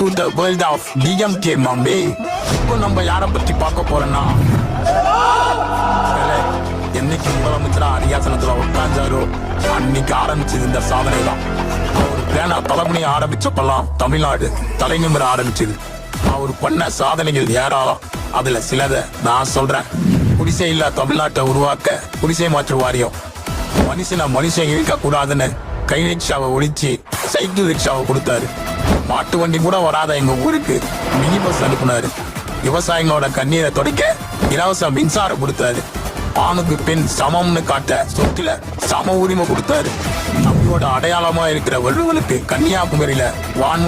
to the world of DMK மாம்பே. இப்போ நம்ம யாரை பத்தி பார்க்க போறோம்னா, என்னைக்கு முதலமைச்சரா அரியாசனத்துல உட்கார்ந்தாரோ அன்னைக்கு ஆரம்பிச்சது இந்த சாதனை தான். அவர் பேனா தலைமுறையை ஆரம்பிச்சப்பெல்லாம் தமிழ்நாடு தலை நிமிர ஆரம்பிச்சது. அவர் பண்ண சாதனைகள் ஏராளம். அதுல சிலதை நான் சொல்றேன். குடிசை இல்ல தமிழ்நாட்டை உருவாக்க குடிசை மாற்று வாரியம். மனுஷன் இழுக்க கூடாதுன்னு கை ரிக்ஷாவை ஒழிச்சு சைக்கிள் ரிக்ஷாவை கொடுத்தாரு. மாட்டு வண்டி கூட வராத எங்க ஊருக்கு மினி பஸ் அனுப்புனாரு. விவசாயிகளோட கண்ணீரை துடைக்க இலவச மின்சாரம் கொடுத்தாரு. ஆணுக்கு பெண் சமம்னு காட்ட சொத்துல சம உரிமை கொடுத்தாரு. நம்மளோட அடையாளமா இருக்கிற வள்ளுவனுக்கு கன்னியாகுமரியில வான்